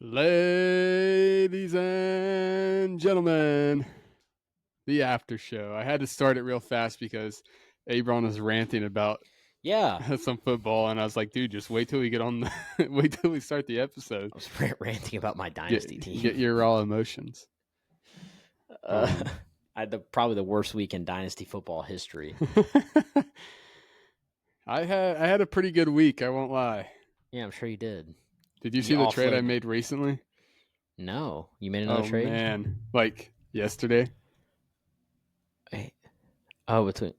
Ladies and gentlemen, the after show. I had to start it real fast because Abron was ranting about Yeah, some football, and I was like, dude, just wait till we get on the wait till we start the episode. I was ranting about my dynasty Get team. your raw emotions. Uh, I had probably the worst week in dynasty football history. I had a pretty good week, I won't lie. Yeah, I'm sure you did. Did you You see the trade I offload. made recently? No, you made another Oh trade. man, like yesterday. Hey. Oh, between.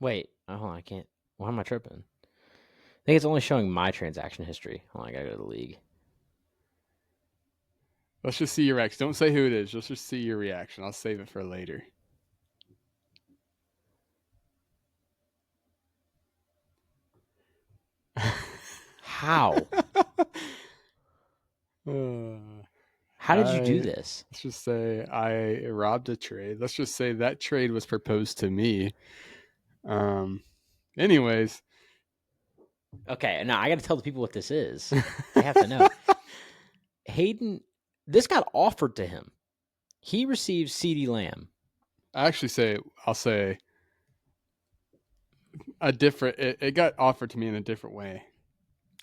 Wait, hold on. I can't. Why am I tripping? I think it's only showing my transaction history. Hold on, I gotta go to the league. Let's just see your reaction. Don't say who it is. Let's just see your reaction. I'll save it for later. How? How did you do this? Let's just say I robbed a trade. Let's just say that trade was proposed to me. Anyways. Okay, now I got to tell the people what this is. They have to know. Hayden, this got offered to him. He received CeeDee Lamb. I'll say a different. It got offered to me in a different way,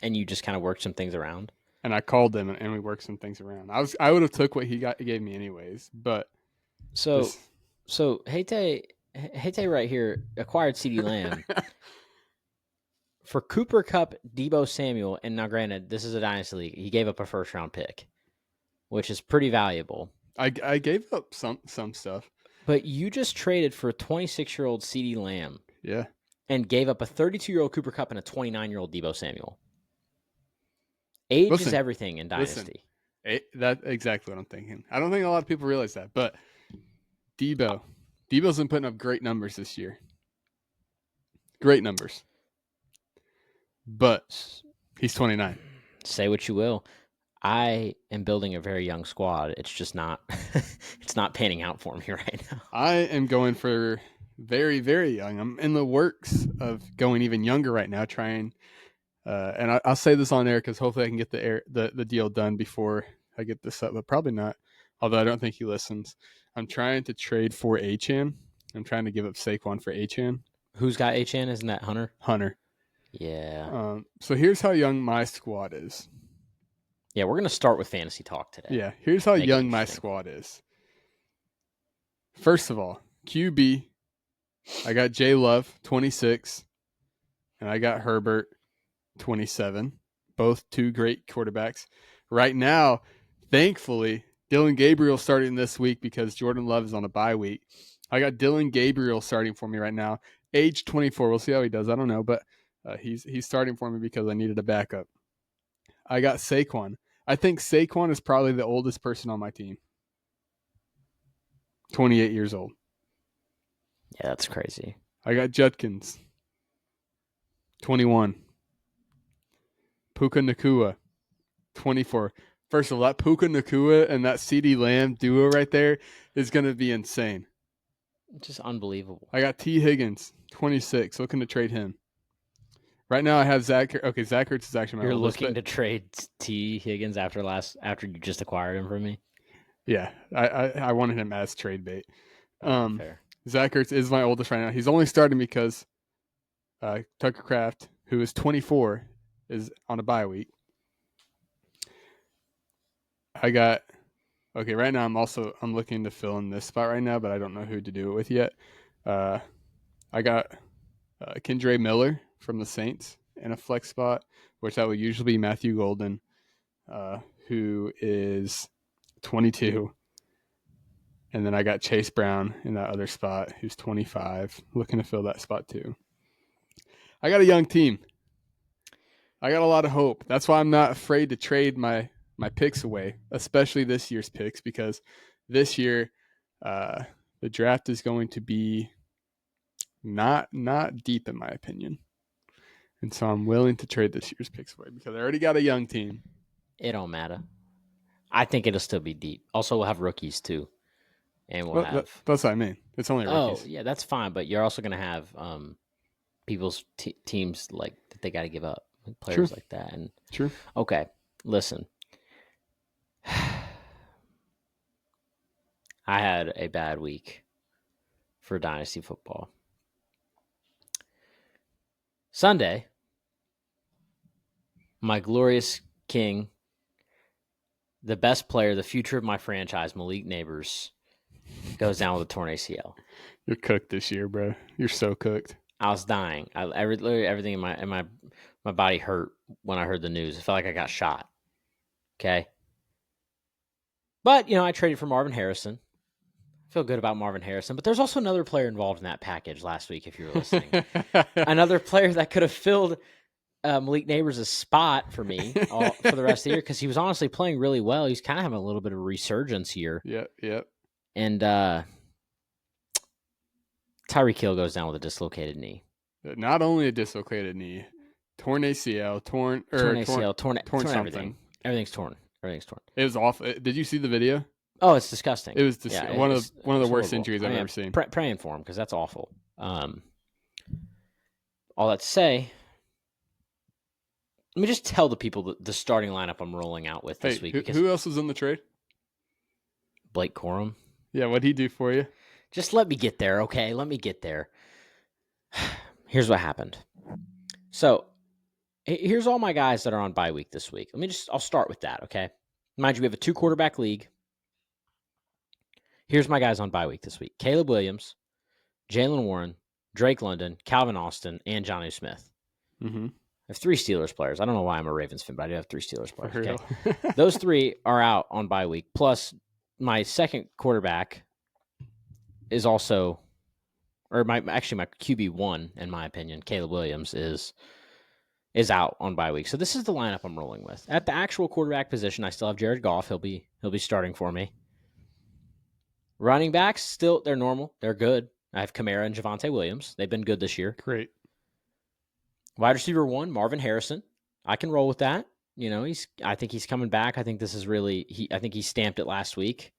And you just kind of worked some things around. and I called them and we worked some things around. I would have took what he gave me anyways, but So Hayte right here acquired CeeDee Lamb for Cooper Kupp, Deebo Samuel, and now granted, this is a dynasty league. He gave up a first round pick, which is pretty valuable. I gave up some stuff. But you just traded for a 26-year-old CeeDee Lamb. Yeah. And gave up a 32-year-old Cooper Kupp and a 29-year-old Deebo Samuel. Age is everything in dynasty. That's exactly what I'm thinking. I don't think a lot of people realize that, but Deebo's been putting up great numbers this year. Great numbers. But he's 29. Say what you will. I am building a very young squad. It's just not it's not panning out for me right now. I am going for very, very young. I'm in the works of going even younger right now, trying and I'll say this on air because hopefully I can get the deal done before I get this up, but probably not. Although I don't think he listens. I'm trying to trade for Achane. I'm trying to give up Saquon for Achane. Who's got Achane? Isn't that Hunter? Hunter. Yeah. So here's how young my squad is. Yeah, we're going to start with fantasy talk today. Yeah, here's how young my squad is. First of all, QB, I got J Love, 26, and I got Herbert, 27. Both two great quarterbacks. Right now, thankfully, Dylan Gabriel starting this week because Jordan Love is on a bye week. I got Dylan Gabriel starting for me right now, age 24. We'll see how he does. I don't know, but he's starting for me because I needed a backup. I got Saquon. I think Saquon is probably the oldest person on my team. 28 years old. Yeah, that's crazy. I got Judkins. 21. Puka Nacua. 24. First of all, that Puka Nacua and that CeeDee Lamb duo right there is going to be insane. Just unbelievable. I got T. Higgins, 26, looking to trade him. Right now I have Zach. Okay, Zach Ertz is actually my oldest. You're looking to trade T. Higgins after you just acquired him from me? Yeah, I wanted him as trade bait. Fair. Zach Ertz is my oldest right now. He's only starting because Tucker Kraft, who is 24, is on a bye week. Right now I'm looking to fill in this spot right now, but I don't know who to do it with yet. I got Kendre Miller from the Saints in a flex spot, which that would usually be Matthew Golden, who is 22. And then I got Chase Brown in that other spot, who's 25, looking to fill that spot too. I got a young team. I got a lot of hope. That's why I'm not afraid to trade my picks away, especially this year's picks, because this year the draft is going to be not deep in my opinion. And so I'm willing to trade this year's picks away because I already got a young team. It don't matter. I think it'll still be deep. Also, we'll have rookies too. And that's what I mean. It's only rookies. Oh, yeah, that's fine. But you're also going to have people's teams like that they got to give up. Players like that. And True. okay, listen. I had a bad week for Dynasty football. Sunday, my glorious king, the best player, the future of my franchise, Malik Neighbors, goes down with a torn ACL. You're cooked this year, bro. You're so cooked. I was dying. Literally everything in my body hurt when I heard the news. It felt like I got shot. Okay. But, I traded for Marvin Harrison. I feel good about Marvin Harrison. But there's also another player involved in that package last week, if you were listening. Another player that could have filled Malik Neighbors' spot for me for the rest of the year, because he was honestly playing really well. He's kind of having a little bit of a resurgence here. Yep. And Tyreek Hill goes down with a dislocated knee. Not only a dislocated knee, torn ACL, torn something. Everything. Everything's torn. It was awful. Did you see the video? Oh, it's disgusting. It was one of the worst horrible. injuries I've ever seen. Praying for him, because that's awful. All that to say, let me just tell the people the starting lineup I'm rolling out with this week. Who else was in the trade? Blake Corum. Yeah, what'd he do for you? Just let me get there, okay? Let me get there. Here's what happened. So, here's all my guys that are on bye week this week. I'll start with that, okay? Mind you, we have a 2-quarterback league. Here's my guys on bye week this week. Caleb Williams, Jalen Warren, Drake London, Calvin Austin, and Jonnu Smith. Mm-hmm. I have 3 Steelers players. I don't know why I'm a Ravens fan, but I do have 3 Steelers players. Okay? Those 3 are out on bye week. Plus, my second quarterback is also, or my QB1, in my opinion, Caleb Williams, is out on bye week. So this is the lineup I'm rolling with. At the actual quarterback position, I still have Jared Goff. He'll be starting for me. Running backs, still, they're normal. They're good. I have Kamara and Javonte Williams. They've been good this year. Great. Wide receiver 1, Marvin Harrison. I can roll with that. I think he's coming back. I think this is really, I think he stamped it last week.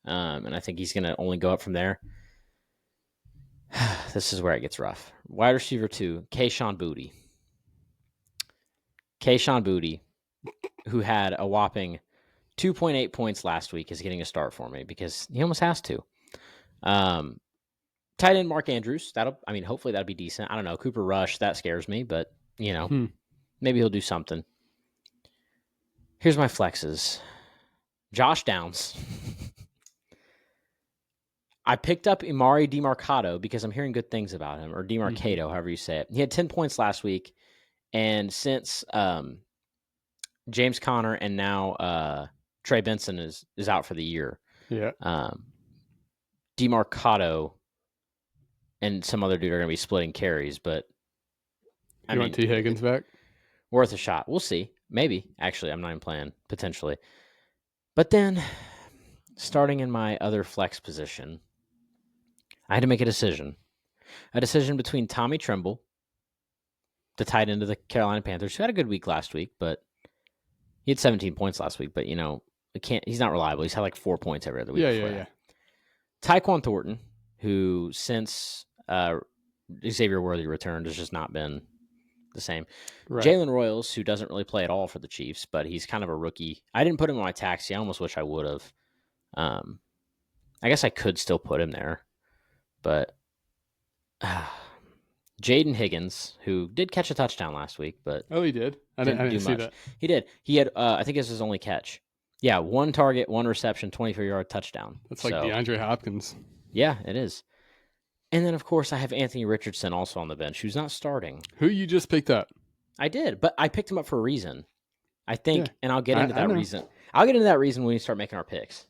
And I think he's going to only go up from there. This is where it gets rough. Wide receiver 2, Kayshon Boutte. Kayshon Boutte, who had a whopping 2.8 points last week, is getting a start for me because he almost has to. Tight end Mark Andrews. Hopefully that'll be decent. I don't know. Cooper Rush, that scares me, but maybe he'll do something. Here's my flexes. Josh Downs. I picked up Imari DeMarcado because I'm hearing good things about him, or DeMarcado, however you say it. He had 10 points last week, and since James Conner and now Trey Benson is out for the year, DeMarcado and some other dude are going to be splitting carries, but you want T. Higgins back? Worth a shot. We'll see. Maybe. Actually, I'm not even playing, potentially. But then, starting in my other flex position, I had to make a decision. A decision between Tommy Tremble, the tight end of the Carolina Panthers, who had a good week last week, but he had 17 points last week, but, he's not reliable. He's had like 4 points every other week. Yeah. Tyquan Thornton, who since Xavier Worthy returned has just not been the same. Right. Jalen Royals, who doesn't really play at all for the Chiefs, but he's kind of a rookie. I didn't put him in my taxi. I almost wish I would have. I guess I could still put him there, but Jaden Higgins, who did catch a touchdown last week, but he did. I didn't see that. He did. He had. I think this is his only catch. Yeah, 1 target, 1 reception, 24-yard touchdown. That's like DeAndre Hopkins. Yeah, it is. And then, of course, I have Anthony Richardson also on the bench, who's not starting. Who you just picked up? I did, but I picked him up for a reason. I think, and I'll get into that reason. I'll get into that reason when we start making our picks.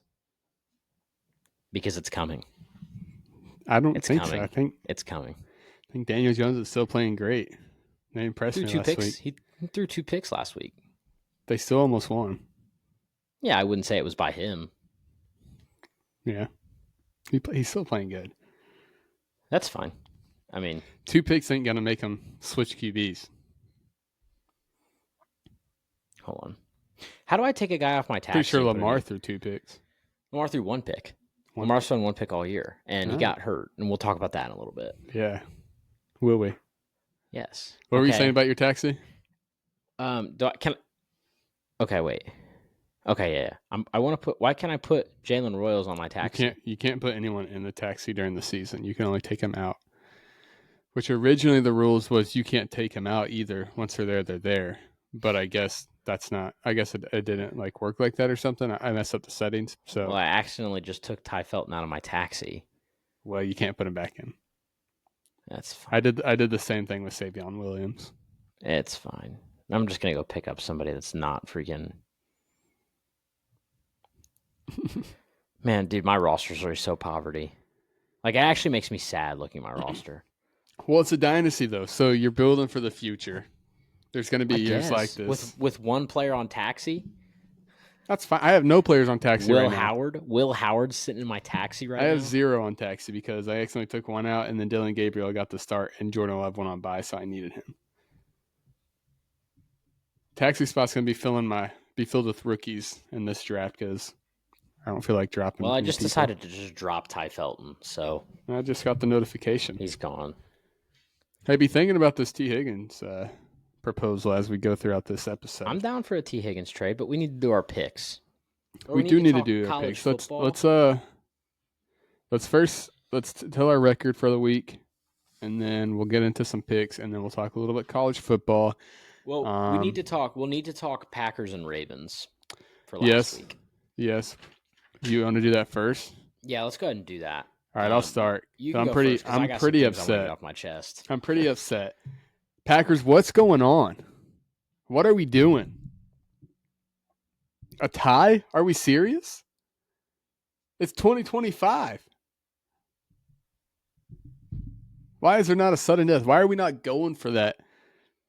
Because it's coming. I don't think so. I think it's coming. I think Daniel Jones is still playing great. They impressed me last week. He threw 2 picks last week. They still almost won. Yeah, I wouldn't say it was by him. Yeah. He's still playing good. That's fine. 2 picks ain't going to make him switch QBs. Hold on. How do I take a guy off my taxi? Pretty sure Lamar threw 2 picks. Lamar threw 1 pick. Lamar's thrown 1 pick all year, and he got hurt, and we'll talk about that in a little bit. Yeah. Will we? Yes. What were you saying about your taxi? Okay, wait. Okay, yeah. I want to put. Why can't I put Jalen Royals on my taxi? You can't put anyone in the taxi during the season. You can only take them out. Which originally the rules was you can't take them out either. Once they're there, they're there. But I guess that's not. I guess it didn't like work like that or something. I messed up the settings. So Well, I accidentally just took Ty Felton out of my taxi. well, you can't put him back in. That's fine. I did the same thing with Savion Williams. It's fine. I'm just gonna go pick up somebody that's not freaking. Man, dude, my rosters are so poverty. Like, it actually makes me sad looking at my roster. Well, it's a dynasty though, so you're building for the future. There's going to be I years guess. like this. With one player on taxi. That's fine. I have no players on taxi right now. Will Howard's sitting in my taxi right now. I have 0 on taxi because I accidentally took one out, and then Dylan Gabriel got the start, and Jordan Love went on bye, so I needed him. Taxi spot's going to be filled with rookies in this draft because I don't feel like dropping. Well, I just decided to just drop Ty Felton, so I just got the notification. He's gone. Hey, be thinking about this T. Higgins proposal as we go throughout this episode. I'm down for a T. Higgins trade, but we need to do our picks. We do need to do our picks. Let's tell our record for the week, and then we'll get into some picks, and then we'll talk a little bit college football. Well, we need to talk. We'll need to talk Packers and Ravens for last week. Yes. You want to do that first? Yeah, let's go ahead and do that. All right, I'll start. I'm pretty upset. Off my chest. I'm pretty upset. Packers, what's going on? What are we doing? A tie? Are we serious? It's 2025. Why is there not a sudden death? Why are we not going for that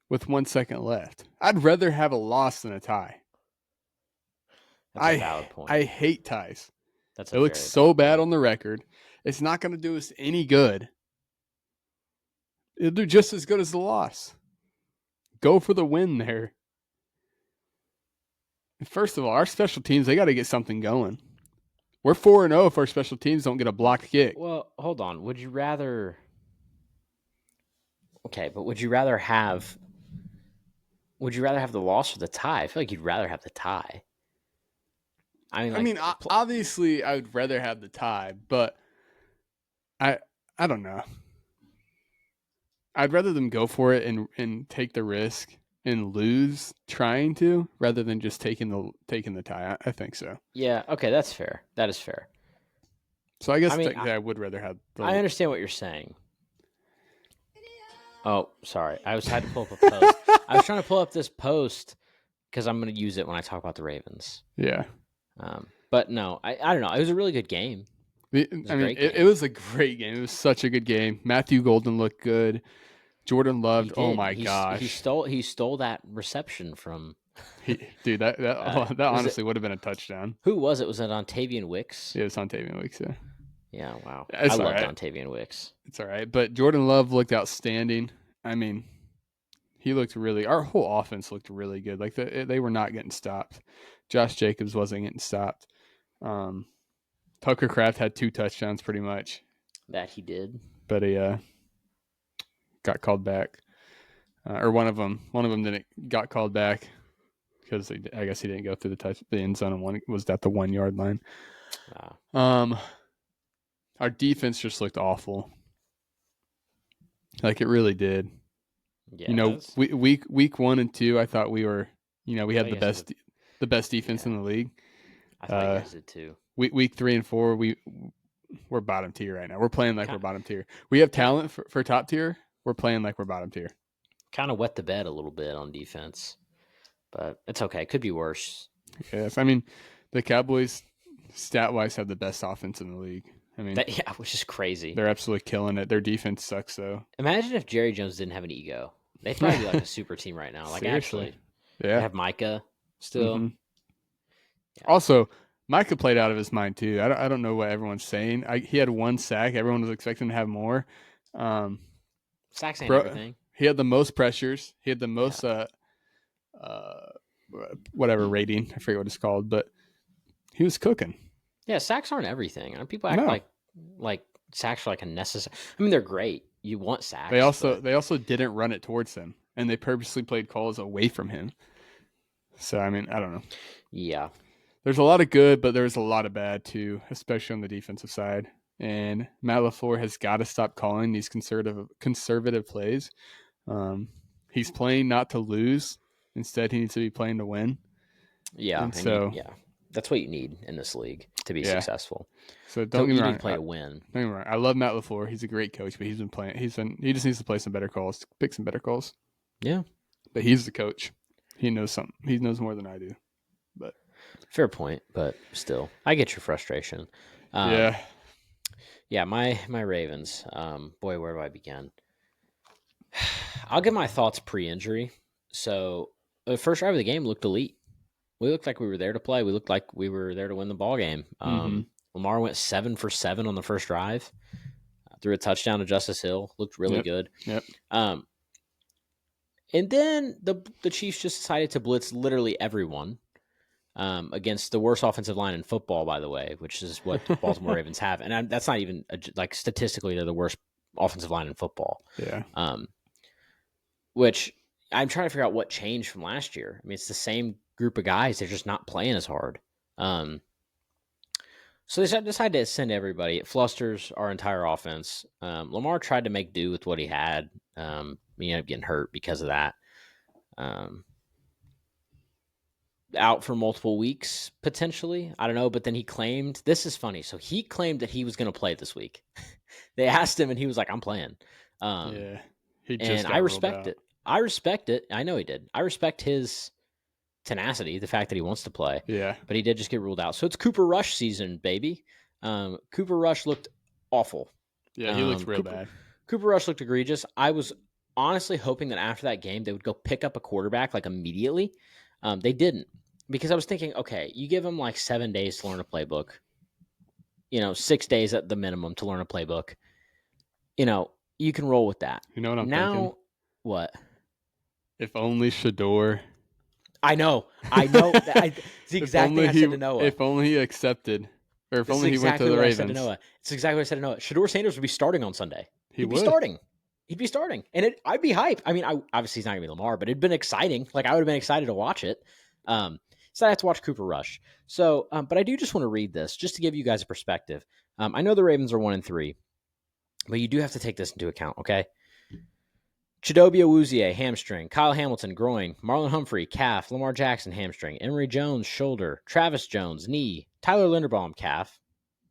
with 1 second left? I'd rather have a loss than a tie. That's a valid point. I hate ties. It looks so bad on the record. It's not going to do us any good. It'll do just as good as the loss. Go for the win there. First of all, our special teams, they got to get something going. We're 4-0 if our special teams don't get a blocked kick. Well, hold on. Would you rather... Okay, but would you rather have the loss or the tie? I feel like you'd rather have the tie. Obviously, I would rather have the tie, but I don't know. I'd rather them go for it and take the risk and lose trying to, rather than just taking the tie. I think so. Yeah. Okay, that's fair. That is fair. So I guess I would rather have. I understand what you're saying. Oh, sorry. I had to pull up a post. I was trying to pull up this post because I'm going to use it when I talk about the Ravens. Yeah. But no, I don't know. It was a really good game. It was a great game. It was such a good game. Matthew Golden looked good. Jordan Love, oh my gosh. He stole that reception from... Dude, that honestly would have been a touchdown. Who was it? Was it Ontavian Wicks? Yeah, it was Ontavian Wicks, yeah. Yeah, wow. I loved Ontavian Wicks. It's all right. But Jordan Love looked outstanding. I mean, he looked our whole offense looked really good. Like, they were not getting stopped. Josh Jacobs wasn't getting stopped. Tucker Kraft had 2 touchdowns pretty much. That he did. But he got called back. Or one of them got called back because I guess he didn't go through the end zone, and one was at the 1 yard line. Wow. Our defense just looked awful. Like, it really did. Yeah. Week 1 and 2, I thought we were, we had the best defense in the league. I thought you guys did too. Week 3 and 4, we're bottom tier right now. We're playing like we're bottom tier. We have talent for top tier. We're playing like we're bottom tier. Kind of wet the bed a little bit on defense, but it's okay. It could be worse. Yes, I mean, the Cowboys stat-wise have the best offense in the league. I mean, which is crazy. They're absolutely killing it. Their defense sucks, though. Imagine if Jerry Jones didn't have an ego. They'd probably be like a super team right now. Like, seriously. Actually, yeah, they have Micah still. Mm-hmm. Yeah. Also, Micah played out of his mind too. I don't know what everyone's saying. He had 1 sack. Everyone was expecting to have more. Sacks ain't everything. He had the most pressures. He had the most whatever rating. I forget what it's called, but he was cooking. Yeah, sacks aren't everything. People act like sacks are like a necessary. I mean, they're great. You want sacks. They also didn't run it towards him. and they purposely played calls away from him. So, I mean, I don't know. Yeah. There's a lot of good, but there's a lot of bad too, especially on the defensive side. And Matt LaFleur has got to stop calling these conservative plays. He's playing not to lose. Instead, he needs to be playing to win. Yeah, And so, that's what you need in this league to be successful. So don't get me you wrong. need to play to win. Don't get me wrong. I love Matt LaFleur. He's a great coach, but he just needs to play some better calls, pick some better calls. Yeah. But he's the coach. He knows something. He knows more than I do. But fair point, but still, I get your frustration. Yeah, my Ravens. Boy, where do I begin? I'll give my thoughts pre-injury. So the first drive of the game looked elite. We looked like we were there to play. We looked like we were there to win the ball game. Lamar went 7 for 7 on the first drive. Threw a touchdown to Justice Hill. Looked really good. Yep. And then the Chiefs just decided to blitz literally everyone against the worst offensive line in football, by the way, which is what the Baltimore Ravens have. And that's not even like statistically they're the worst offensive line in football. Yeah. Which I'm trying to figure out what changed from last year. I mean, it's the same group of guys. They're just not playing as hard. So they decided to send everybody. It flusters our entire offense. Lamar tried to make do with what he had. He ended up getting hurt because of that. Out for multiple weeks, potentially. I don't know, but then he claimed, this is funny. So he claimed that he was going to play this week. They asked him, and he was like, I'm playing. He just and I respect it. I respect it. I know he did. I respect his tenacity, the fact that he wants to play. Yeah. But he did just get ruled out. So it's Cooper Rush season, baby. Cooper Rush looked awful. Yeah, he looked real bad. Cooper Rush looked egregious. I was honestly hoping that after that game, they would go pick up a quarterback like immediately. They didn't, because I was thinking, okay, you give them like 7 days to learn a playbook, 6 days at the minimum to learn a playbook. You can roll with that. You know what I'm thinking? What? If only Shador. I know. It's the exact thing I said to Noah. If only he accepted, or if only he went to the Ravens. It's exactly what I said to Noah. Shador Sanders would be starting on Sunday. He'd be starting. And I'd be hyped. I mean, obviously he's not going to be Lamar, but it'd been exciting. Like, I would have been excited to watch it. So I had to watch Cooper Rush. So, but I do just want to read this just to give you guys a perspective. I know the Ravens are 1-3, but you do have to take this into account, okay? Chidobe Awuzie, hamstring. Kyle Hamilton, groin. Marlon Humphrey, calf. Lamar Jackson, hamstring. Emory Jones, shoulder. Travis Jones, knee. Tyler Linderbaum, calf.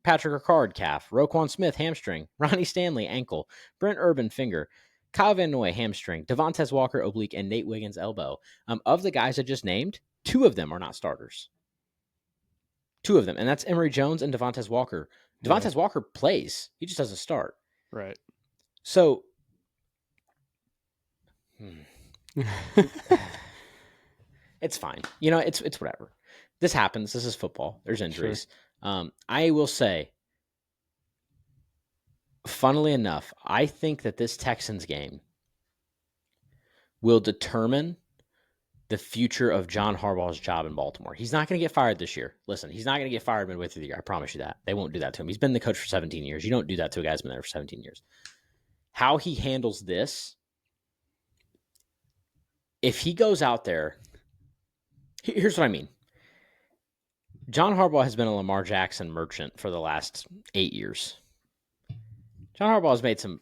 Patrick Ricard, calf. Roquan Smith, hamstring. Ronnie Stanley, ankle. Brent Urban, finger. Kyle Van Noy, hamstring. Devontae Walker, oblique. And Nate Wiggins, elbow. Of the guys I just named, 2 of them are not starters. 2 of them. And that's Emory Jones and Devontae Walker. Devontae Walker plays. He just doesn't start. Right. So... it's fine. It's whatever. This happens. This is football. There's injuries. Sure. I will say, funnily enough, I think that this Texans game will determine the future of John Harbaugh's job in Baltimore. He's not going to get fired this year. Listen, he's not going to get fired midway through the year. I promise you that. They won't do that to him. He's been the coach for 17 years. You don't do that to a guy who's been there for 17 years. How he handles this, if he goes out there, here's what I mean. John Harbaugh has been a Lamar Jackson merchant for the last 8 years. John Harbaugh has made some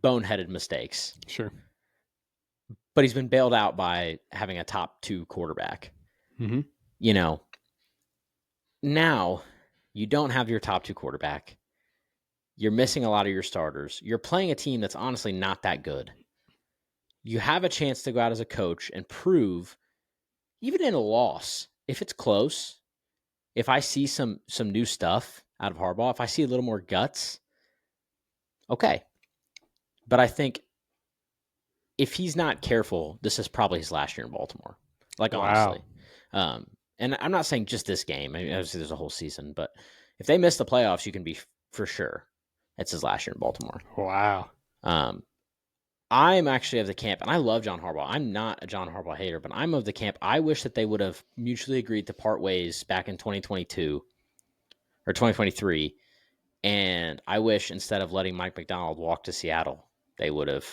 boneheaded mistakes. Sure. But he's been bailed out by having a top 2 quarterback. Mm-hmm. Now you don't have your top 2 quarterback. You're missing a lot of your starters. You're playing a team that's honestly not that good. You have a chance to go out as a coach and prove, even in a loss, if it's close, if I see some new stuff out of Harbaugh, if I see a little more guts, okay. But I think if he's not careful, this is probably his last year in Baltimore. Like, honestly. And I'm not saying just this game. I mean, obviously there's a whole season. But if they miss the playoffs, you can be for sure it's his last year in Baltimore. Wow. I'm actually of the camp, and I love John Harbaugh. I'm not a John Harbaugh hater, but I'm of the camp. I wish that they would have mutually agreed to part ways back in 2022 or 2023. And I wish instead of letting Mike McDonald walk to Seattle, they would have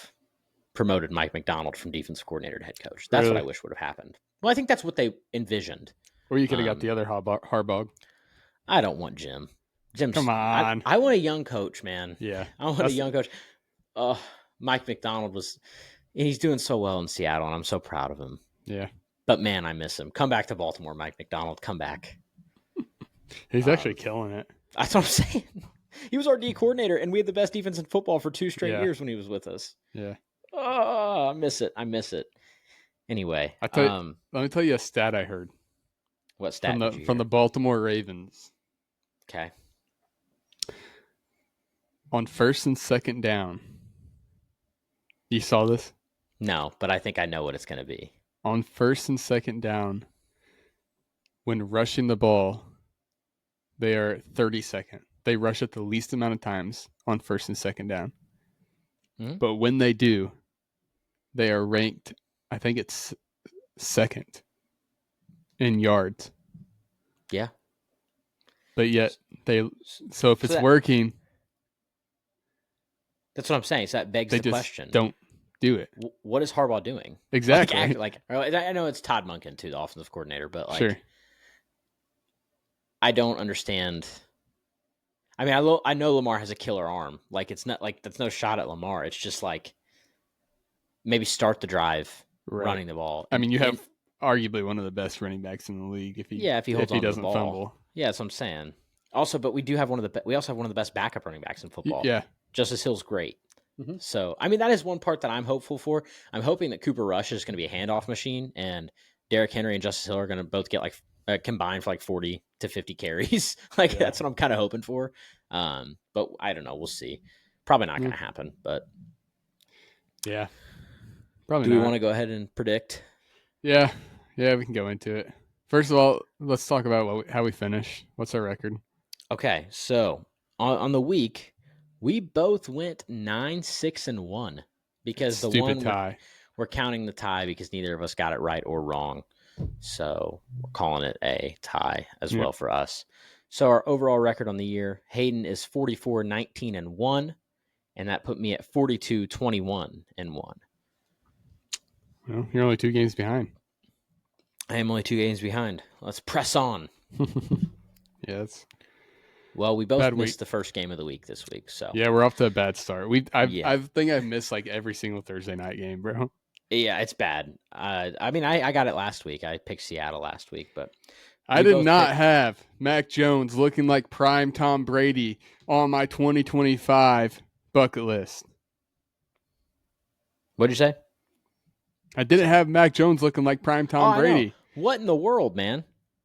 promoted Mike McDonald from defensive coordinator to head coach. That's what I wish would have happened. Well, I think that's what they envisioned. Or you could have got the other Harbaugh. I don't want Jim. Jim's, Come on. I want a young coach, man. Yeah. I want a young coach. Mike McDonald he's doing so well in Seattle, and I'm so proud of him. Yeah. But, man, I miss him. Come back to Baltimore, Mike McDonald. Come back. He's actually killing it. That's what I'm saying. He was our D coordinator, and we had the best defense in football for 2 straight years when he was with us. Yeah. Oh, I miss it. Anyway. Let me tell you a stat I heard. What stat from the Baltimore Ravens. Okay. On first and second down. You saw this? No, but I think I know what it's going to be. On first and second down, when rushing the ball, they are 32nd. They rush it the least amount of times on first and second down. Mm-hmm. But when they do, they are ranked, I think it's second in yards. Yeah. But yet so if it's working, that's what I'm saying. So that begs the question. Don't do it. What is Harbaugh doing? Exactly. I know it's Todd Monken too, the offensive coordinator, but sure. I don't understand. I mean, I know Lamar has a killer arm. Like, it's not like that's no shot at Lamar. It's just like maybe start the drive running the ball. I mean, you have arguably one of the best running backs in the league if he holds on to the ball. Fumble. Yeah, that's what I'm saying. Also, but we also have one of the best backup running backs in football. Yeah. Justice Hill's great. Mm-hmm. So, I mean, that is one part that I'm hopeful for. I'm hoping that Cooper Rush is going to be a handoff machine, and Derrick Henry and Justice Hill are going to both get combined for 40 to 50 carries. That's what I'm kind of hoping for. But I don't know. We'll see. Probably not going to happen, but yeah, probably. Do we want to go ahead and predict? Yeah, we can go into it. First of all, let's talk about how we finish. What's our record? Okay, so on the week, we both went 9-6-1 because the one tie. We're counting the tie because neither of us got it right or wrong. So we're calling it a tie as well for us. So our overall record on the year, Hayden is 44-19-1, and that put me at 42-21-1. Well, you're only 2 games behind. I am only 2 games behind. Let's press on. Yes. Well, we both missed the first game of the week this week, so yeah, we're off to a bad start. I think I've missed every single Thursday night game, bro. Yeah, it's bad. I mean, I got it last week. I picked Seattle last week, but I did not have Mac Jones looking like prime Tom Brady on my 2025 bucket list. What'd you say? I didn't have Mac Jones looking like prime Tom Brady. What in the world, man?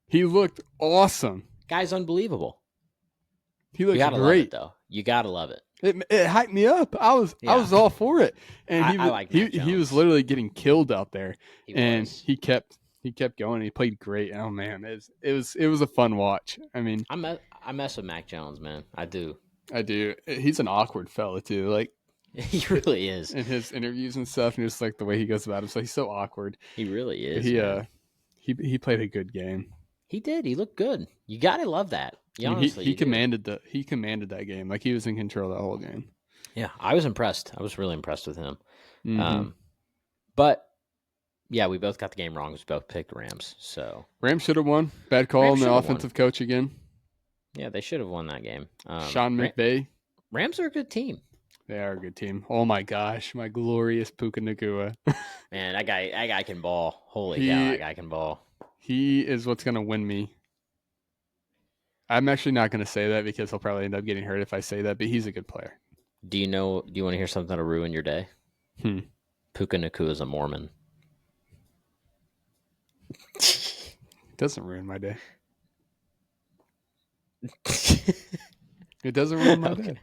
He looked awesome. Guy's unbelievable. He looked great. Love it, though. You gotta love it. It hyped me up. I was all for it, and he was literally getting killed out there, he kept going. He played great. Oh man, it was a fun watch. I mean, I mess with Mac Jones, man. I do. He's an awkward fella too. He really is in his interviews and stuff, and just the way he goes about it. So he's so awkward. He really is. He played a good game. He did. He looked good. You gotta love that. He commanded that game. He was in control of that whole game. Yeah, I was impressed. I was really impressed with him. Mm-hmm. But yeah, we both got the game wrong. We both picked Rams. So Rams should have won. Bad call on the offensive coach again. Yeah, they should have won that game. Sean McVay. Rams are a good team. They are a good team. Oh my gosh, my glorious Puka Nacua. Man, that guy can ball. Holy cow, that guy can ball. He is what's going to win me. I'm actually not going to say that because he'll probably end up getting hurt if I say that, but he's a good player. Do you want to hear something that'll ruin your day? Puka Nacua is a Mormon. Doesn't ruin my day. It doesn't ruin my day.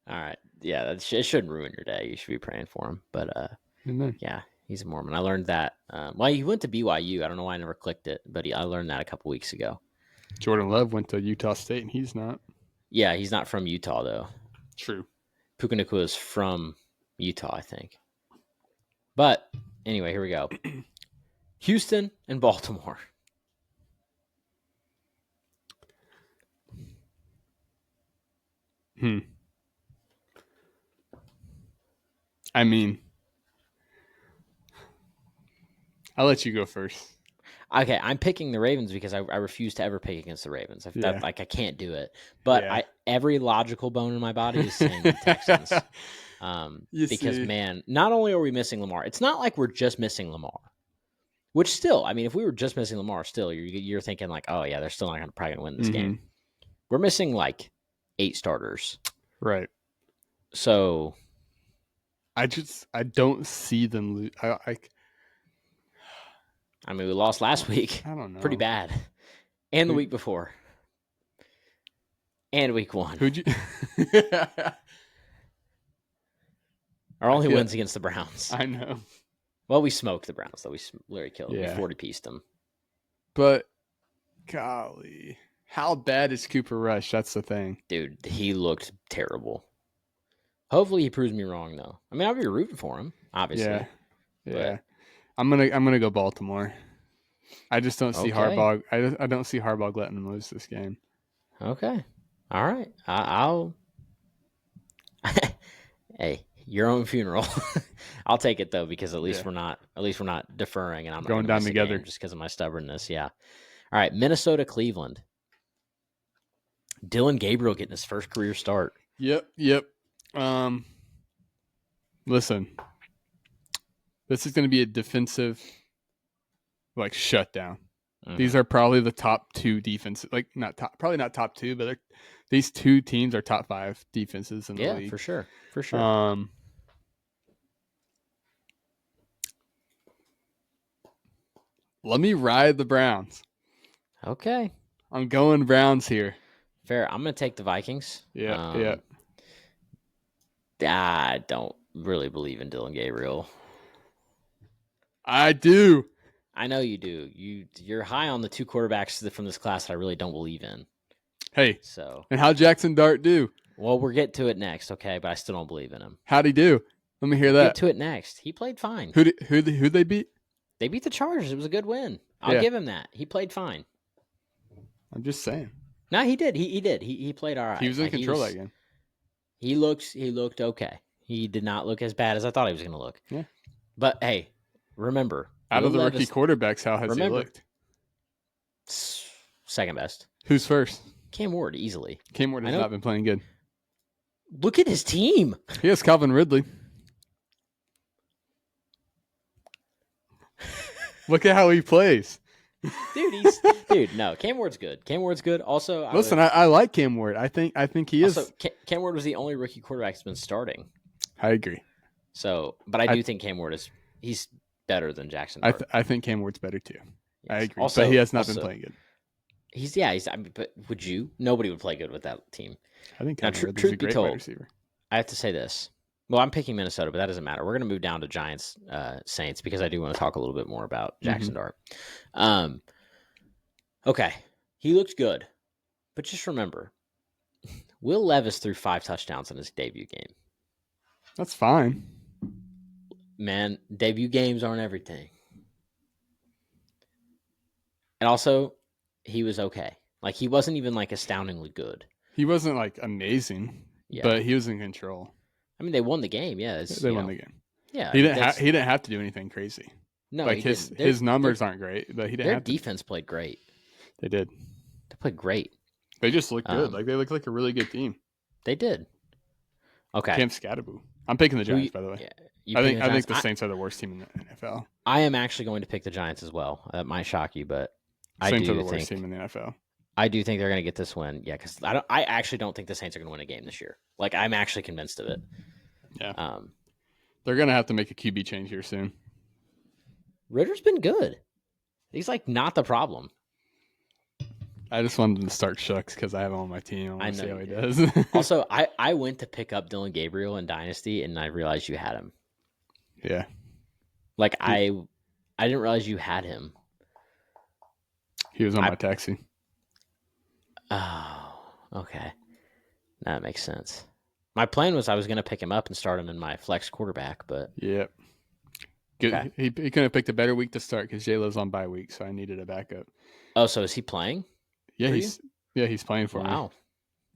All right. Yeah, it shouldn't ruin your day. You should be praying for him. But yeah, he's a Mormon. I learned that. He went to BYU. I don't know why I never clicked it, but I learned that a couple weeks ago. Jordan Love went to Utah State, and he's not. Yeah, he's not from Utah, though. True. Puka Nacua is from Utah, I think. But anyway, here we go. Houston and Baltimore. I mean, I'll let you go first. Okay, I'm picking the Ravens because I refuse to ever pick against the Ravens. Yeah. I can't do it. But Yeah. every logical bone in my body is saying the Texans. You Because see. man, not only are we missing Lamar, it's not like we're just missing Lamar. Which still, I mean, if we were just missing Lamar, still you're thinking like, oh yeah, they're still not probably gonna win this game. We're missing like 8 starters. Right. So I don't see them lose. I mean, we lost last week. I don't know. Pretty bad. And the week before. And week 1. Who'd you? Our only wins against the Browns. I know. Well, we smoked the Browns, though. We literally killed them. Yeah. We 40-pieced them. But, golly. How bad is Cooper Rush? That's the thing. Dude, he looked terrible. Hopefully he proves me wrong, though. I mean, I'll be rooting for him, obviously. Yeah. Yeah. I'm gonna go Baltimore. I just don't see Harbaugh. I don't see Harbaugh letting them lose this game. Okay. All right. I'll hey, your own funeral. I'll take it though, because at least we're not deferring, and I'm not going down together just because of my stubbornness. Yeah. All right, Minnesota, Cleveland. Dylan Gabriel getting his first career start. Yep. Listen, this is going to be a defensive shutdown. Mm-hmm. These are probably the top 2 defenses. Probably not top 2, but these 2 teams are top 5 defenses in the league. Yeah, for sure. Let me ride the Browns. Okay. I'm going Browns here. Fair. I'm going to take the Vikings. Yeah. I don't really believe in Dylan Gabriel. I do. I know you do. You're high on the 2 quarterbacks from this class that I really don't believe in. Hey. And how'd Jackson Dart do? Well, we'll get to it next, okay? But I still don't believe in him. How'd he do? Let me hear that. Get to it next. He played fine. Who'd they beat? They beat the Chargers. It was a good win. I'll give him that. He played fine. I'm just saying. No, he did. He did. He played all right. He was in control that game. He looked okay. He did not look as bad as I thought he was going to look. Yeah. But hey, remember, out of the rookie quarterbacks, how has he looked? Second best. Who's first? Cam Ward, easily. Cam Ward has not been playing good. Look at his team. He has Calvin Ridley. Look at how he plays. Dude, no. Cam Ward's good. Also, I like Cam Ward. I think he is. Also, Cam Ward was the only rookie quarterback that's been starting. I agree. So, but I do think Cam Ward he's better than Jackson Dart. I think Cam Ward's better too. Yes. I agree. Also, but he has not been playing good. But would you? Nobody would play good with that team. I think Calvin Ridley's a great wide receiver. I have to say this. Well, I'm picking Minnesota, but that doesn't matter. We're going to move down to Giants, Saints, because I do want to talk a little bit more about Jackson Dart. Okay, he looked good, but just remember, Will Levis threw 5 touchdowns in his debut game. That's fine. Man, debut games aren't everything. And also, he was okay. Like, he wasn't even astoundingly good. He wasn't amazing, but he was in control. I mean, they won the game. Yeah, they won the game. Yeah, he didn't have to do anything crazy. No, his numbers aren't great, but he didn't. Their defense played great. They did. They played great. They just looked good. They look like a really good team. They did. Okay. Cam Scatterbo. I'm picking the Giants, by the way. Yeah, I think the Saints are the worst team in the NFL. I am actually going to pick the Giants as well. That might shock you, but Saints are the worst team in the NFL. I do think they're going to get this win. Yeah, because I actually don't think the Saints are going to win a game this year. I'm actually convinced of it. Yeah. They're going to have to make a QB change here soon. Ritter's been good. He's not the problem. I just wanted him to start Shucks because I have him on my team. I want to see how he does. Also, I went to pick up Dylan Gabriel in Dynasty, and I realized you had him. Yeah. I didn't realize you had him. He was on my taxi. Oh, okay. That makes sense. My plan was I was going to pick him up and start him in my flex quarterback, but... Yep. Good. Okay. He couldn't have picked a better week to start because J-Lo's on bye week, so I needed a backup. Oh, so is he playing? Yeah, he's playing for me. Wow.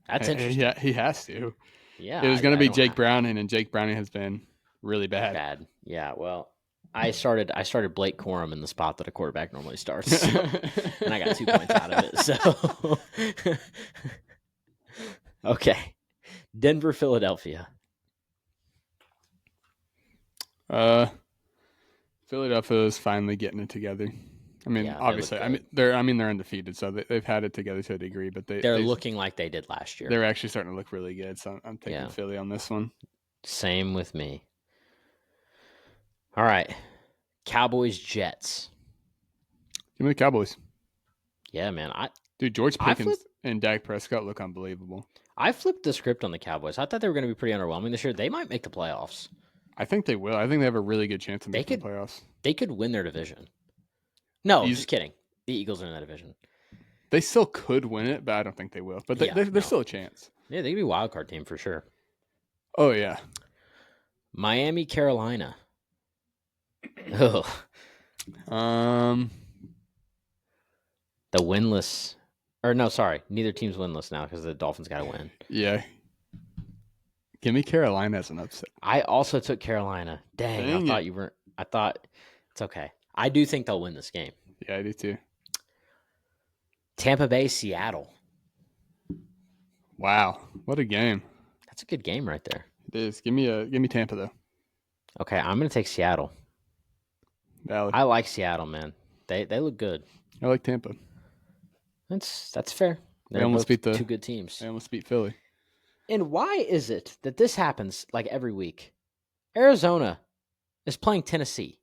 That's interesting. Yeah, he has to. Yeah. It was going to be Jake Browning, and Jake Browning has been really bad. Yeah, well, I started Blake Corum in the spot that a quarterback normally starts, and I got 2 points out of it. So, okay, Denver, Philadelphia. Philadelphia is finally getting it together. I mean, Yeah, obviously, they're undefeated, so they've had it together to a degree, but they're looking like they did last year. They're actually starting to look really good. So I'm taking Philly on this one. Same with me. All right, Cowboys, Jets. Give me the Cowboys. Yeah, man. Dude, George Pickens and Dak Prescott look unbelievable. I flipped the script on the Cowboys. I thought they were going to be pretty underwhelming this year. They might make the playoffs. I think they will. I think they have a really good chance of making the playoffs. They could win their division. No, just kidding. The Eagles are in that division. They still could win it, but I don't think they will. But there's still a chance. Yeah, they could be a wild card team for sure. Oh, yeah. Miami, Carolina. Oh. The winless. Or no, sorry. Neither team's winless now because the Dolphins got to win. Yeah. Give me Carolina as an upset. I also took Carolina. Dang, I thought you weren't. I thought it's okay. I do think they'll win this game. Yeah, I do too. Tampa Bay, Seattle. Wow, what a game! That's a good game right there. It is. Give me Tampa though. Okay, I'm gonna take Seattle. Valid. I like Seattle, man. They look good. I like Tampa. That's fair. They almost beat two good teams. They almost beat Philly. And why is it that this happens like every week? Arizona is playing Tennessee.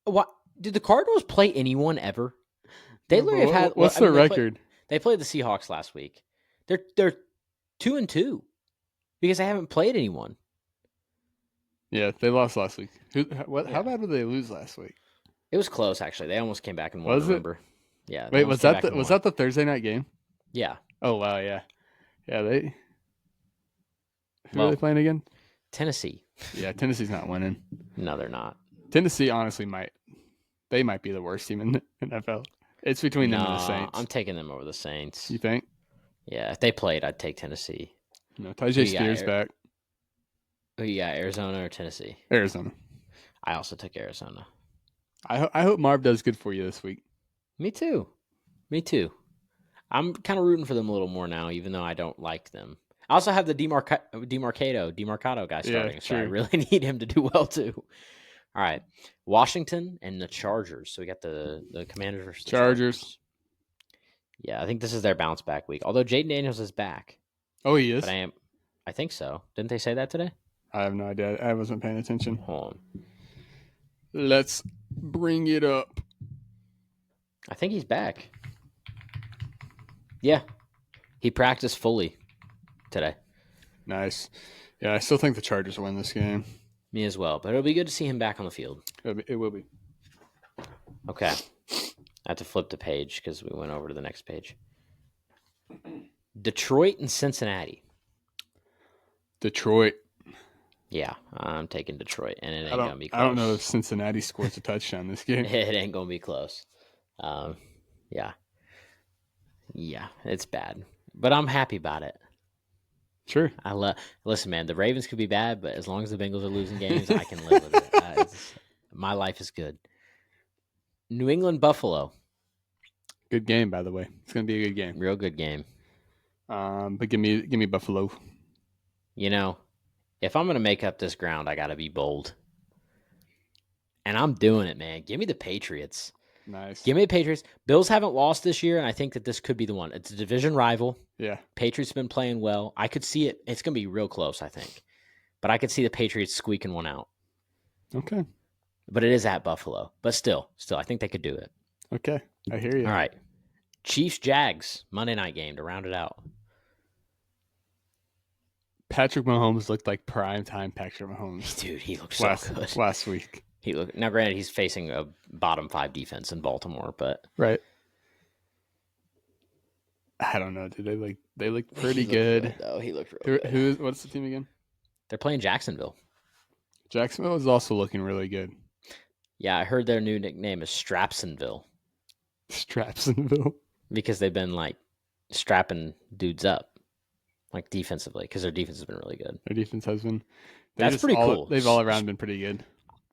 What did the Cardinals play anyone ever? They literally have had. What's their record? They played the Seahawks last week. They're 2-2 because they haven't played anyone. Yeah, they lost last week. How bad did they lose last week? It was close, actually. They almost came back and won. Remember? Yeah. Wait, was that the Thursday night game? Yeah. Oh wow, yeah. Who are they playing again? Tennessee. Yeah, Tennessee's not winning. No, they're not. Tennessee honestly might be the worst team in the NFL. It's between them and the Saints. I'm taking them over the Saints. You think? Yeah, if they played, I'd take Tennessee. No, Tajay Spears back. Who you got, Arizona or Tennessee? Arizona. I also took Arizona. I hope Marv does good for you this week. Me too. I'm kind of rooting for them a little more now, even though I don't like them. I also have the Demarcado guy starting, so I really need him to do well too. All right, Washington and the Chargers. So we got the Commanders versus the Chargers. Yeah, I think this is their bounce back week. Although Jaden Daniels is back. Oh, he is? But I think so. Didn't they say that today? I have no idea. I wasn't paying attention. Hold on. Let's bring it up. I think he's back. Yeah. He practiced fully today. Nice. Yeah, I still think the Chargers will win this game. Me as well. But it'll be good to see him back on the field. It will be. Okay. I have to flip the page because we went over to the next page. Detroit and Cincinnati. Detroit. Yeah, I'm taking Detroit, and it ain't going to be close. I don't know if Cincinnati scores a touchdown this game. It ain't going to be close. Yeah, it's bad. But I'm happy about it. Sure. Listen, man, the Ravens could be bad, but as long as the Bengals are losing games, I can live with it. My life is good. New England, Buffalo. Good game, by the way. It's going to be a good game. Real good game. But give me Buffalo. You know, if I'm going to make up this ground, I got to be bold. And I'm doing it, man. Give me the Patriots. Nice. Give me the Patriots. Bills haven't lost this year, and I think that this could be the one. It's a division rival. Yeah. Patriots have been playing well. I could see it. It's going to be real close, I think. But I could see the Patriots squeaking one out. Okay. But it is at Buffalo. But still, I think they could do it. Okay. I hear you. All right. Chiefs-Jags, Monday night game to round it out. Patrick Mahomes looked like primetime Patrick Mahomes. Dude, he looked so good. Last week. Now, granted, he's facing a bottom 5 defense in Baltimore, but right. I don't know, dude. They look pretty good. He looked real good. What's the team again? They're playing Jacksonville. Jacksonville is also looking really good. Yeah, I heard their new nickname is Strapsonville. Strapsonville. Because they've been like strapping dudes up, like defensively, because their defense has been really good. Their defense has been. That's pretty cool. They've all around been pretty good.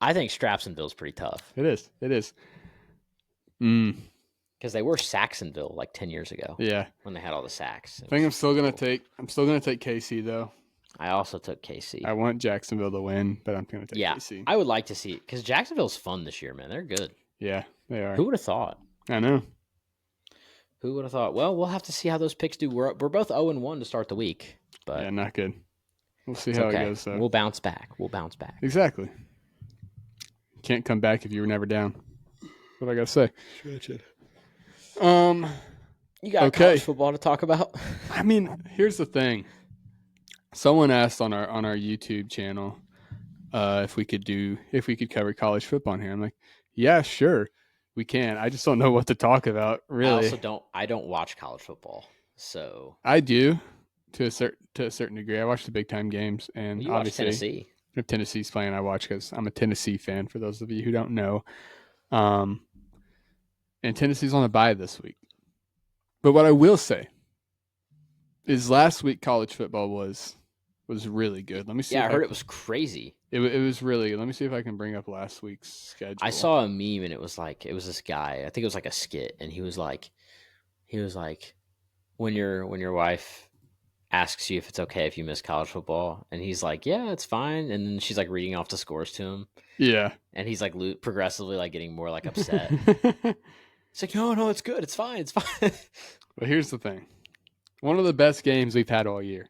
I think Strapsonville's pretty tough. It is. It is. Because they were Saxonville like 10 years ago. Yeah. When they had all the sacks. I think I'm still gonna take KC though. I also took KC. I want Jacksonville to win, but I'm gonna take KC. I would like to see it because Jacksonville's fun this year, man. They're good. Yeah, they are. Who would have thought? I know. Who would have thought? Well, we'll have to see how those picks do. We're both 0-1 to start the week, but yeah, not good. We'll see how it goes. So. We'll bounce back. Exactly. Can't come back if you were never down. What I gotta say. You got college football to talk about? I mean, here's the thing. Someone asked on our YouTube channel if we could cover college football in here. I'm like, yeah, sure, we can. I just don't know what to talk about. Really, I don't watch college football, so I do to a certain degree. I watch the big time games, and you obviously watch Tennessee. If Tennessee's playing, I watch because I'm a Tennessee fan. For those of you who don't know, and Tennessee's on a bye this week. But what I will say is last week college football was really good. Let me see. Yeah, I heard it was crazy. It was really good. Let me see if I can bring up last week's schedule. I saw a meme and it was this guy. I think it was like a skit, and he was like, when your wife asks you if it's okay if you miss college football, and he's like, yeah, it's fine, and then she's like reading off the scores to him. Yeah, and he's like progressively like getting more like upset. It's like, no, it's good. It's fine. But here's the thing. One of the best games we've had all year.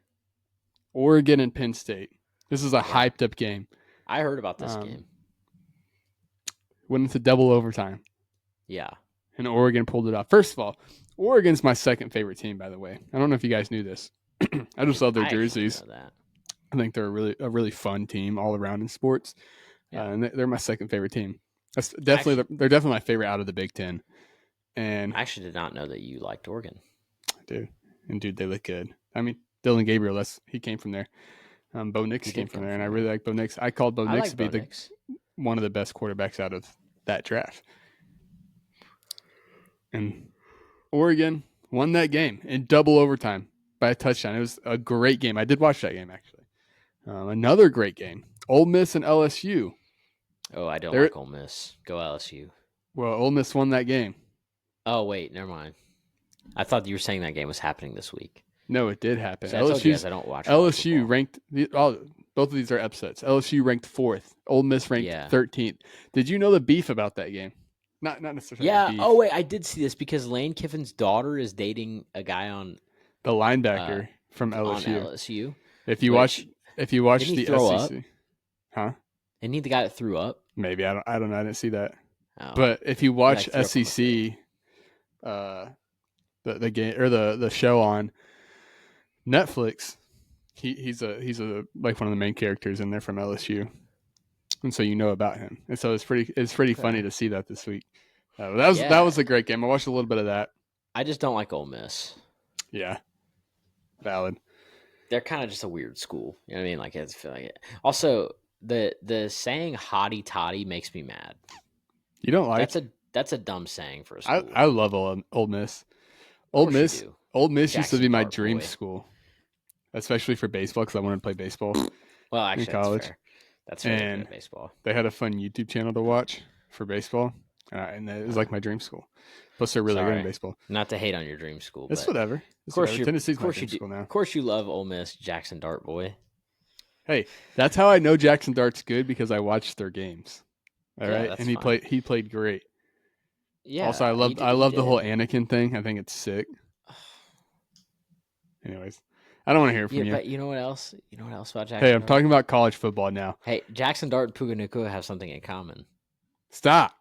Oregon and Penn State. This is a hyped up game. I heard about this game. Went into double overtime. Yeah. And Oregon pulled it off. First of all, Oregon's my second favorite team, by the way. I don't know if you guys knew this. I just love their jerseys. I think they're a really fun team all around in sports. Yeah. And they're my second favorite team. That's definitely they're definitely my favorite out of the Big Ten. And I actually did not know that you liked Oregon. I do. And dude, they look good. I mean, Dylan Gabriel, he came from there. Bo Nix came from there, and I really like Bo Nix. I called Bo Nix to be one of the best quarterbacks out of that draft. And Oregon won that game in double overtime by a touchdown. It was a great game. I did watch that game, actually. Another great game. Ole Miss and LSU. Oh, I don't like Ole Miss. Go LSU. Well, Ole Miss won that game. Oh, wait, never mind. I thought you were saying that game was happening this week. No, it did happen. I told you guys I don't watch LSU ranked both of these are upsets. LSU ranked 4th. Ole Miss ranked 13th. Did you know the beef about that game? Not necessarily. Yeah. Beef. Oh wait, I did see this because Lane Kiffin's daughter is dating a guy on the linebacker from LSU. On LSU. If you watch the SEC, huh? Isn't he the guy that threw up? Maybe I don't know. I didn't see that. Oh. But if you watch SEC, the game or the show on Netflix, he's like one of the main characters in there from LSU, and so you know about him. And so it's pretty funny to see that this week. That was a great game. I watched a little bit of that. I just don't like Ole Miss. Yeah, valid. They're kind of just a weird school. You know what I mean? Like I feel like it. Also, the saying "hotty toddy" makes me mad. You don't like that's a dumb saying for a school. I love Ole Miss. Ole Miss used to be my dream school, especially for baseball because I wanted to play baseball. Well, actually, in college. That's fair. That's good baseball. They had a fun YouTube channel to watch for baseball, and it was like my dream school. Plus, they're really good in baseball. Not to hate on your dream school. It's whatever. Of course, Tennessee's my dream school now. Of course, you love Ole Miss, Jackson Dart boy. Hey, that's how I know Jackson Dart's good because I watched their games. All right, and he played great. Yeah. Also, I love the whole Anakin thing. I think it's sick. Anyways, I don't want to hear from you. But you know what else? You know what else about Jackson? Hey, I'm talking about college football now. Hey, Jackson Dart and Puka Nacua have something in common. Stop.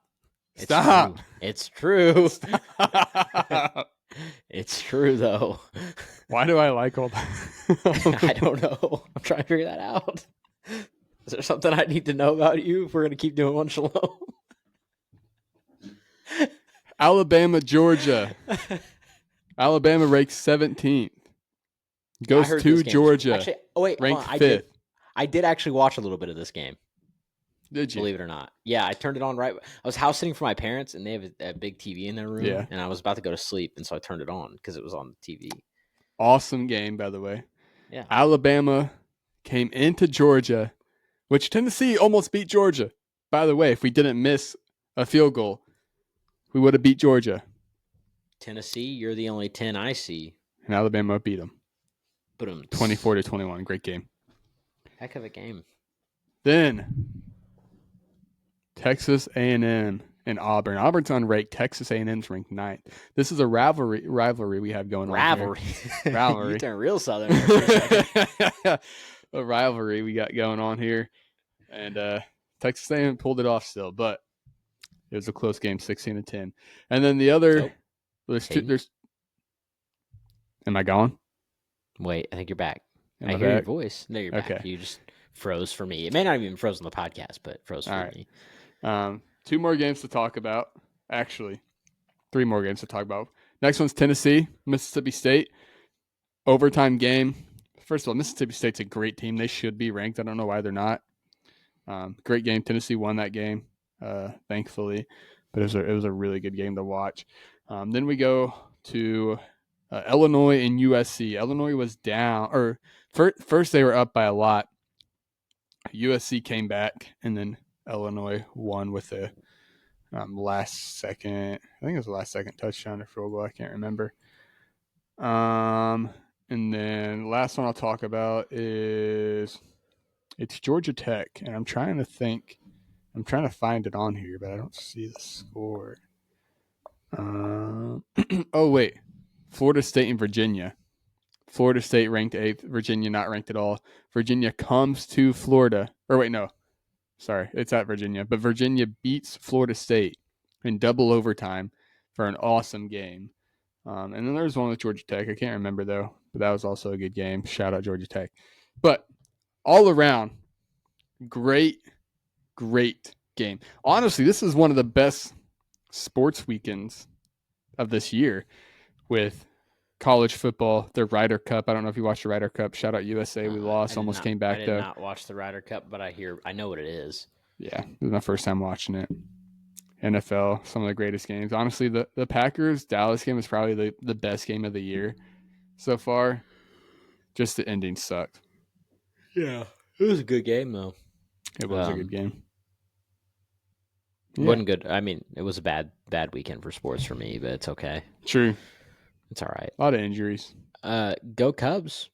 It's true. Stop. It's true though. Why do I like all that? I don't know. I'm trying to figure that out. Is there something I need to know about you if we're going to keep doing One Shalom? Alabama, Georgia. Alabama ranks 17th. Goes to Georgia. Actually, ranked 5th. I did actually watch a little bit of this game. Did you? Believe it or not. Yeah, I turned it on right. I was house sitting for my parents, and they have a big TV in their room. Yeah. And I was about to go to sleep, and so I turned it on because it was on the TV. Awesome game, by the way. Yeah. Alabama came into Georgia, which Tennessee almost beat Georgia. By the way, if we didn't miss a field goal, we would have beat Georgia. Tennessee, you're the only 10 I see. And Alabama beat them. But 24-21. Great game. Heck of a game. Then Texas A&M and Auburn. Auburn's unranked. Texas A&M's ranked 9th. This is a rivalry we have going on here. Rivalry. You turn real Southern there for a second. A rivalry we got going on here. And Texas A&M pulled it off still, but it was a close game, 16-10. And then the other, there's. Am I gone? Wait, I think you're back. Am I I hear back? your voice. No, you're back. Okay. You just froze for me. It may not have even frozen on the podcast, but froze for All right. me. 2 more games to talk about. Actually, 3 more games to talk about. Next one's Tennessee, Mississippi State. Overtime game. First of all, Mississippi State's a great team. They should be ranked. I don't know why they're not. Great game. Tennessee won that game, thankfully. But it was a really good game to watch. Then we go to Illinois and USC. Illinois was down. Or first they were up by a lot. USC came back, and then Illinois won with a last second. I think it was the last second touchdown or field goal. I can't remember. And then last one I'll talk about is it's Georgia Tech, and I'm trying to think. I'm trying to find it on here, but I don't see the score. Oh wait, Florida State and Virginia. Florida State ranked 8th. Virginia not ranked at all. Virginia comes to Florida. Or wait, no. Sorry, it's at Virginia. But Virginia beats Florida State in double overtime for an awesome game. And then there's one with Georgia Tech. I can't remember, though. But that was also a good game. Shout out Georgia Tech. But all around, great game. Honestly, this is one of the best sports weekends of this year with college football, the Ryder Cup. I don't know if you watched the Ryder Cup. Shout out USA. We lost. Almost came back, though. I did not watch the Ryder Cup, but I know what it is. Yeah, it was my first time watching it. NFL, some of the greatest games. Honestly, the Packers-Dallas game is probably the best game of the year so far. Just the ending sucked. Yeah. It was a good game, though. It was a good game. It wasn't good. I mean, it was a bad weekend for sports for me, but it's okay. True. It's all right. A lot of injuries. Go Cubs.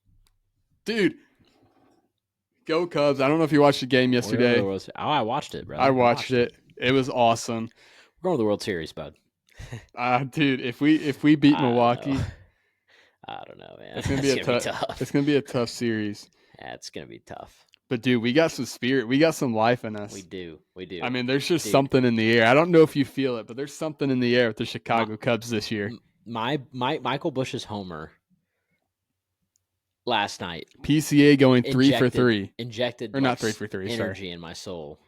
Dude. Go Cubs. I don't know if you watched the game yesterday. I watched it, bro. I watched it. It was awesome. We're going to the World Series, bud. Dude, if we beat Milwaukee, I don't know, man. It's gonna be tough. It's gonna be a tough series. Yeah, it's gonna be tough. But dude, we got some spirit. We got some life in us. We do. I mean, there's just something in the air. I don't know if you feel it, but there's something in the air with the Chicago Cubs this year. Michael Bush's homer last night. PCA going 3 for 3. Injected or not 3 for 3. Energy in my soul.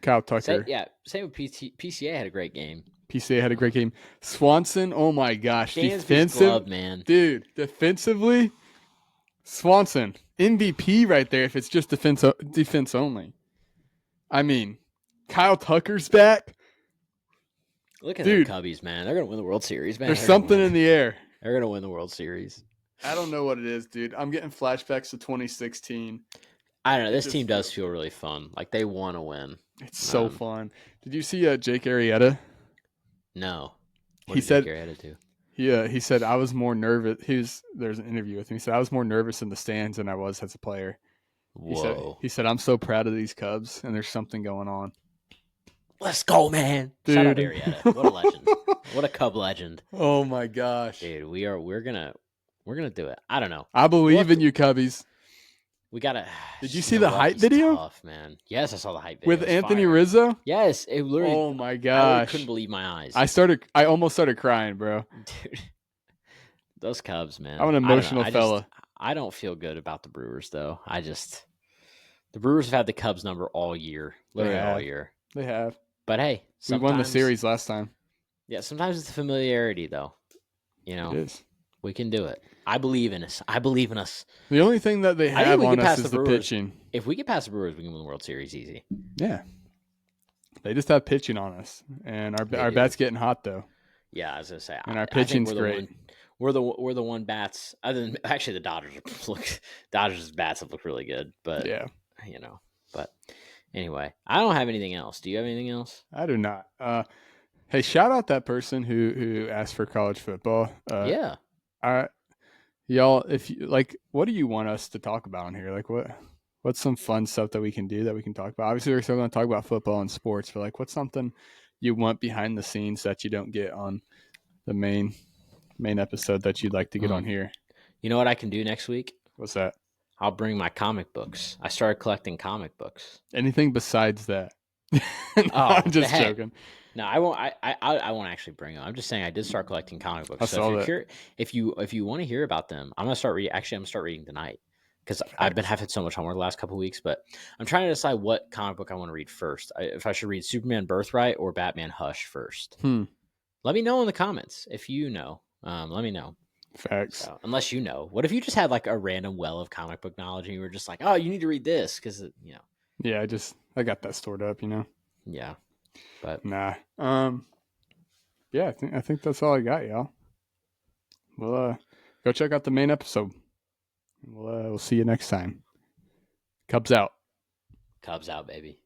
Kyle Tucker. Same with PCA had a great game. PCA had a great game. Swanson, oh my gosh, defensive man, dude. Defensively, Swanson MVP right there. If it's just defense only, I mean, Kyle Tucker's back. Look at the Cubbies, man. They're gonna win the World Series, man. There's something in the air. They're gonna win the World Series. I don't know what it is, dude. I'm getting flashbacks to 2016. I don't know. This team does feel really fun. Like they want to win. It's so fun. Did you see Jake Arrieta? No. He said Jake Arrieta do? He said I was more nervous. There's an interview with him. He said I was more nervous in the stands than I was as a player. Whoa. He said I'm so proud of these Cubs, and there's something going on. Let's go, man! Dude. Shout out Arrieta. What a legend! What a Cub legend! Oh my gosh, dude. We're gonna do it. I don't know. I believe in you, Cubbies. We gotta. Did you see the hype video? Tough, man. Yes, I saw the hype video with Anthony Rizzo. Yes, it literally. Oh my gosh! I couldn't believe my eyes. I almost started crying, bro. Dude, those Cubs, man. I'm an emotional fella. I don't feel good about the Brewers, though. The Brewers have had the Cubs number all year, literally all year. They have. But hey, we won the series last time. Yeah, sometimes it's the familiarity, though. You know, it is. We can do it. I believe in us. The only thing that they have on us is the pitching. If we get past the Brewers, we can win the World Series easy. Yeah. They just have pitching on us. And our bat's getting hot, though. Yeah, I was going to say. And our pitching's great. We're the one bats. Other than actually, the Dodgers bats have looked really good. But, yeah. you know. But Anyway, I don't have anything else. Do you have anything else? I do not. Hey, shout out that person who asked for college football. Yeah. I y'all, if you like, what do you want us to talk about in here? Like, what's some fun stuff that we can do that we can talk about? Obviously, we're still going to talk about football and sports, but like, what's something you want behind the scenes that you don't get on the main episode that you'd like to get on here? You know what I can do next week? What's that? I'll bring my comic books. I started collecting comic books. Anything besides that? No, I'm just joking. No, I won't. I won't actually bring them. I'm just saying I did start collecting comic books. I So saw if that. you're if you want to hear about them, I'm gonna start reading. Actually, I'm gonna start reading tonight because I've been having so much homework the last couple of weeks. But I'm trying to decide what comic book I want to read first. If I should read Superman Birthright or Batman Hush first. Let me know in the comments if you know. Let me know. Facts. So, unless you know, what if you just had like a random well of comic book knowledge and you were just like, oh, you need to read this because Yeah, I got that stored up, Yeah, but nah. Yeah, I think that's all I got, y'all. We'll go check out the main episode. We'll see you next time. Cubs out. Cubs out, baby.